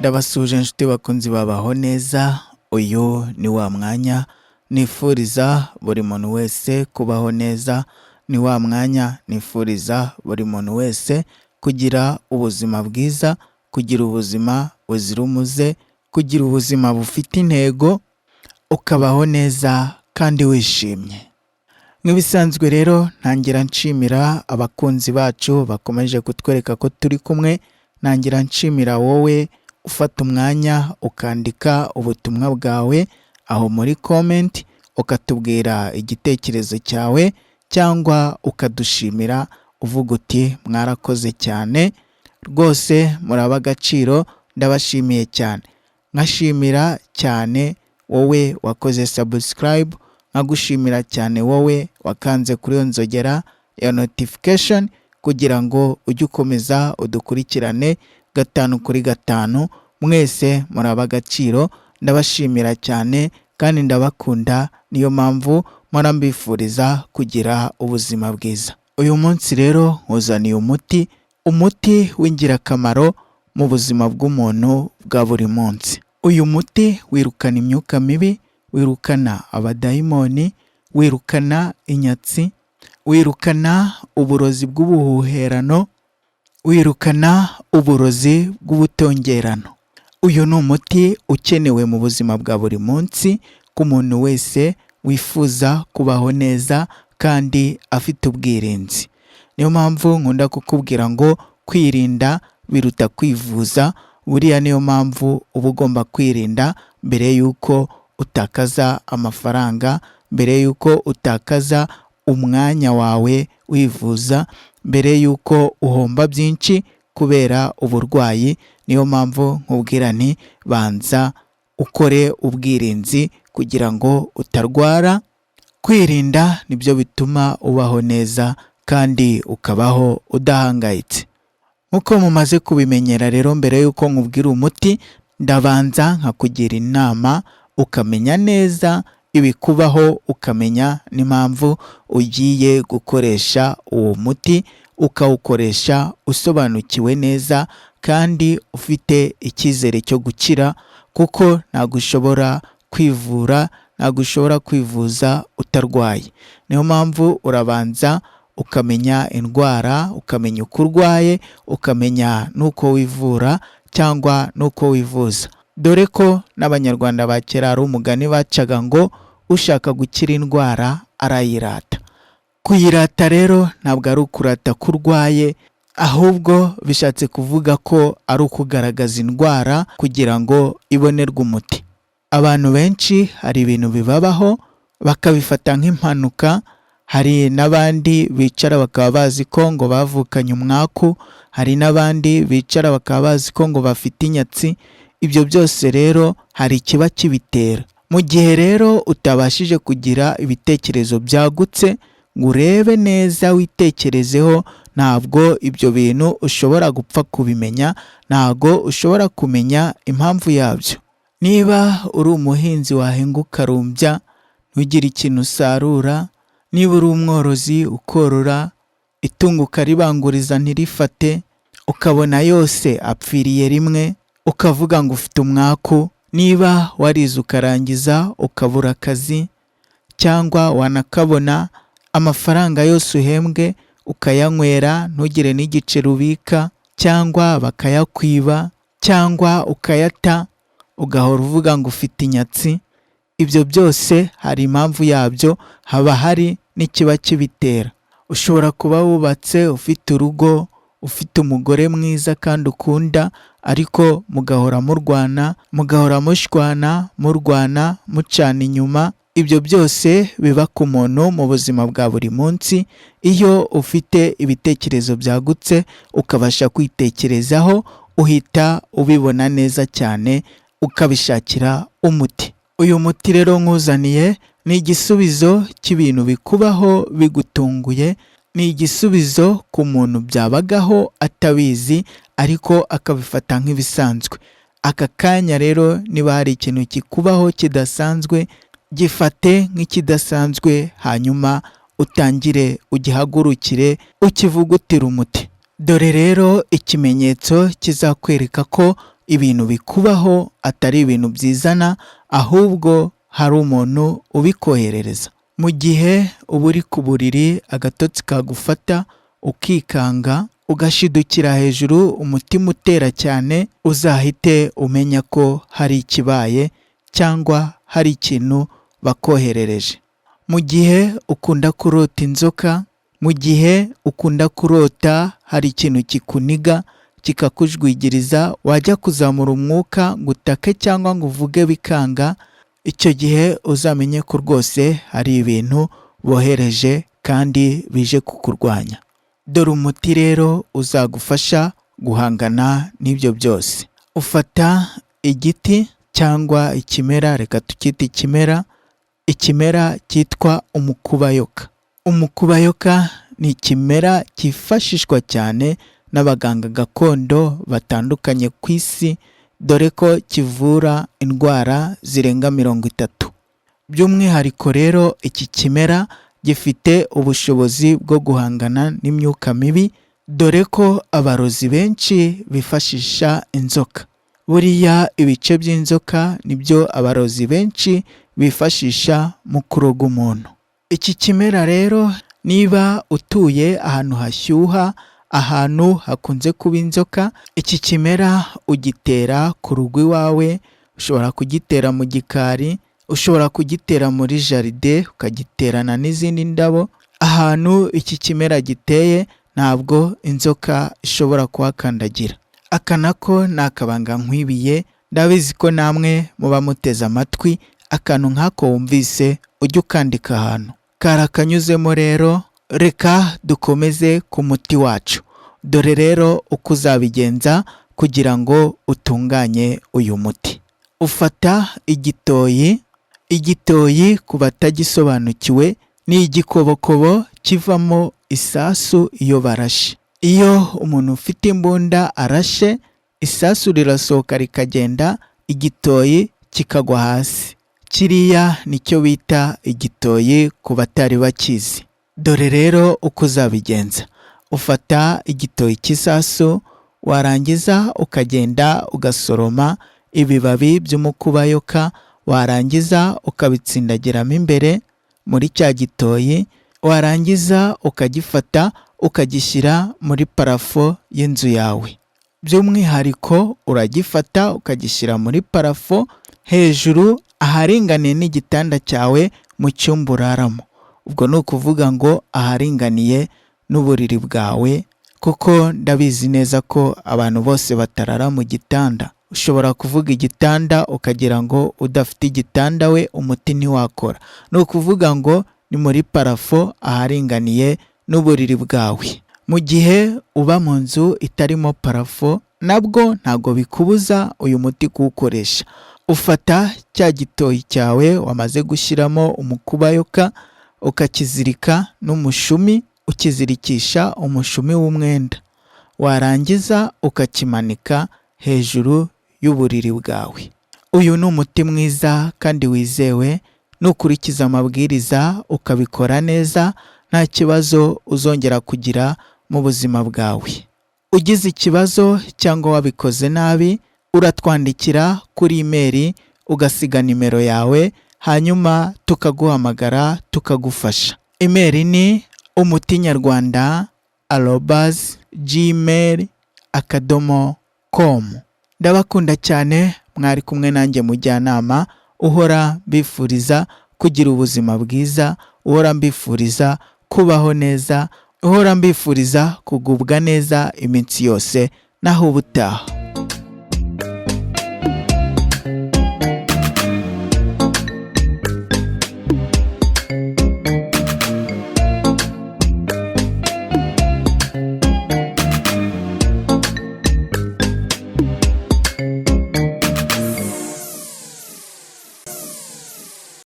Ndabasuje inshuti bakunzi babaho neza. Uyu ni wa mwanya nifuriza buri muntu wese kubaho neza. Ni wa mwanya nifuriza buri muntu wese kugira ubuzima bwiza, kugira ubuzima buzira umuze, kugira ubuzima bufite intego, ukabaho neza kandi wishimye. Nk'ibisanzwe rero ntangira nshimira abakunzi bacu bakomeje kutwereka ko turi kumwe. Ntangira nshimira wowe ufata umwanya ukandika ubutumwa bwawe aho muri comment, ukatubwira igitekerezo cyawe cyangwa ukadushimira uvuga uti mwarakoze cyane rwose, muraba agaciro, ndabashimiye cyane. Nkashimira cyane wowe wakoze subscribe, nkagushimira cyane wowe wakanze kuri iyo nzogera ya notification kugira ngo ujye ukomeza udukurikirane gatanu kuri gatanu. Mwese muraba agaciro, ndabashimira cyane kandi ndabakunda, niyo mpamvu mpora mbifuriza kugira ubuzima bwiza. Uyu munsi rero nkuzaniye umuti w'ingirakamaro mu buzima bw'umuntu bwa buri munsi. Uyu muti wirukana imyuka mibi, wirukana abadayimoni, wirukana inyatsi, wirukana uburozi bw'ubuhuherano, wirukana uburozi bw'ubutongerano. Uyu ni umuti ukenewe mu buzima bwa buri munsi ku muntu wese wifuza kubaho neza kandi afite ubwirinzi. Niyo mpamvu nkunda kukubwira ngo kwirinda biruta kwivuza. Buriya niyo mpamvu uba ugomba kwirinda mbere y'uko utakaza amafaranga, mbere y'uko utakaza umwanya wawe wivuza, mbere y'uko uhomba byinshi kubera uburwayi. Niyo mpamvu nkubwira nti banza ukore ubwirinzi kugira ngo utarwara. Kwirinda nibyo bituma ubaho neza kandi ukabaho udahangayitse. Nkuko mumaze kubimenyera rero, mbere y'uko nkubwira umuti ndabanza nkakugira inama ukamenya neza ibikubaho, ukamenya n'impamvu ugiye gukoresha uwo muti, ukawukoresha usobanukiwe neza kandi ufite icyizere cyo gukira, kuko ntabwo ushobora kwivura, ntabwo ushobora kwivuza utarwaye. Niyo mpamvu urabanza ukamenya indwara, ukamenya uko urwaye, ukamenya n'uko wivura cyangwa n'uko wivuza. Dore ko n'abanyarwanda ba kera hari umugani bacaga ngo ushaka gukira indwara arayirata. Kuyirata rero ntabwo ari ukurata ko urwaye, ahubwo bishatse kuvuga ko ari ukugaragaza indwara kugira ngo ibonerwe umuti. Abantu benshi hari ibintu bibabaho bakabifata nk'impanuka. Hari n'abandi bicara bakaba bazi ko ngo bavukanye umwaku, hari n'abandi bicara bakaba bazi ko ngo bafite inyatsi. Ibyo byose rero hari ikiba kibitera. Mu gihe rero utabashije kugira ibitekerezo byagutse ngo urebe neza witekerezeho, ntabwo ibyo bintu ushobora gupfa kubimenya, ntabwo ushobora kumenya impamvu yabyo. Niba uri umuhinzi wahinga ukarumbya ntugire ikintu usarura, niba uri umworozi ukorora itungo ukaribanguriza ntirifate, ukabona yose apfiriye rimwe, ukavuga ngo ufite umwaku. Niba warize ukarangiza ukabura akazi, cyangwa wanakabona amafaranga yose uhembwe ukayanywera ntugire n'igiceri ubika, cyangwa bakayakwiba, cyangwa ukayata, ugahora uvuga ngo ufite inyatsi. Ibyo byose hari impamvu yabyo, haba hari n'ikiba kibitera. Ushobora kuba wubatse, ufite urugo, ufite umugore mwiza kandi ukunda, ariko mugahora murwana, mugahora mushwana, murwana, mucana inyuma. Ibyo byose biba ku muntu mu buzima bwa buri munsi. Iyo ufite ibitekerezo byagutse ukabasha kwitekerezaho, uhita ubibona neza cyane, ukabishakira umuti. Uyu muti rero nkuzaniye ni igisubizo cy'ibintu bikubaho bigutunguye, ni igisubizo ku muntu byabagaho atabizi ariko akabifata nk'ibisanzwe. Aka kanya rero niba hari ikintu kikubaho kidasanzwe, gifate nk'ikidasanzwe, hanyuma utangire ugihagurukire ukivugutira umuti. Dore rero ikimenyetso kizakwereka ko ibintu bikubaho atari ibintu byizana, ahubwo hari umuntu ubikoherereza. Mu gihe uba uri ku buriri agatotsi kagufata ukikanga ugashidukira hejuru, umutima utera cyane, uzahite umenya ko hari ikibaye cyangwa hari ikintu bakoherereje. Mu gihe ukunda kurota inzoka, mu gihe ukunda kurota hari ikintu kikuniga kikakujwigiriza, wajya kuzamura umwuka ngo utake cyangwa ngo uvuge bikanga, icyo gihe uzamenye ko rwose hari ibintu bohereje kandi bije kukurwanya. Dore umuti rero uzagufasha guhangana n'ibyo byose. Ufata igiti cyangwa ikimera, reka tukite ikimera cyitwa umukubayoka. Umukubayoka ni ikimera cyifashishwa cyane n'abaganga gakondo batandukanye ku isi, dore ko kivura indwara zirenga 30. By'umwihariko rero iki kimera gifite ubushobozi bwo guhangana n'imyuka mibi, dore ko abarozi benshi bifashisha inzoka. Buriya ibice by'inzoka nibyo abarozi benshi bifashisha mu kuroga umuntu. Iki kimera rero, niba utuye ahantu hashyuha, ahantu hakunze kuba inzoka, iki kimera ugitera ku rugo iwawe, ushobora kugitera mu gikari, ushobora kugitera muri jaride, ukagiterana n'izindi ndabo. Ahantu iki kimera giteye ntabwo inzoka ishobora kuhakandagira. Aka nako ni akabanga nkwibiye, ndabizi ko namwe muba muteze amatwi, akantu nk'ako wumvise ujye ukandika ahantu. Karakanyuzemo rero, reka dukomeze ku muti wacu. Dore rero uko uzabigenza kugira ngo utunganye uyu muti. Ufata igitoyi. Igitoyi ku batagisobanukiwe ni igikobokobo kivamo isasu iyo barashe. Iyo umuntu ufite imbunda arashe, isasu rirasohoka rikagenda, igitoyi kikagwa hasi. Kiriya nicyo bita igitoyi ku batari bakizi. Dore rero uko uzabigenza. Ufata igitoyi cy'isasu, warangiza ukagenda ugasoroma ibibabi by'umukubayoka, warangiza ukabitsindagiramo imbere muri cya gitoyi, warangiza ukagifata ukagishyira muri parafo y'inzu yawe. By'umwihariko uragifata ukagishyira muri parafo hejuru aharinganiye n'igitanda cyawe mu cyumba uraramo. Ubwo ni ukuvuga ngo aharinganiye n'uburiri bwawe, kuko ndabizi neza ko abantu bose batarara mu gitanda. Ushobora kuvuga igitanda ukagira ngo udafite igitanda we umuti ntiwakora. Ni ukuvuga ngo ni muri parafo aharinganiye n'uburiri bwawe. Mu gihe uba mu nzu itarimo parafo, nabwo ntago bikubuza uyu muti kuwukoresha. Ufata cya gitoyi cyawe wamaze gushyiramo umukubayoka, ukakizirika n'umushumi, ukizirikisha umushumi w'umwenda, warangiza ukakimanika hejuru y'uburiri bwawe. Uyu ni umuti mwiza kandi wizewe, nukurikiza amabwiriza ukabikora neza, nta kibazo uzongera kugira mu buzima bwawe. Ugize ikibazo cyangwa wabikoze nabi, uratwandikira kuri email ugasiga nimero yawe, hanyuma tukaguhamagara tukagufasha. Email ni umutinyarwanda@gmail.com. Ndabakunda cyane, mwari kumwe nanjye mujyanama, uhora mbifuriza kugira ubuzima bwiza, uhora mbifuriza kubaho neza, uhora mbifuriza kugubwa neza iminsi yose. Naho ubutaha.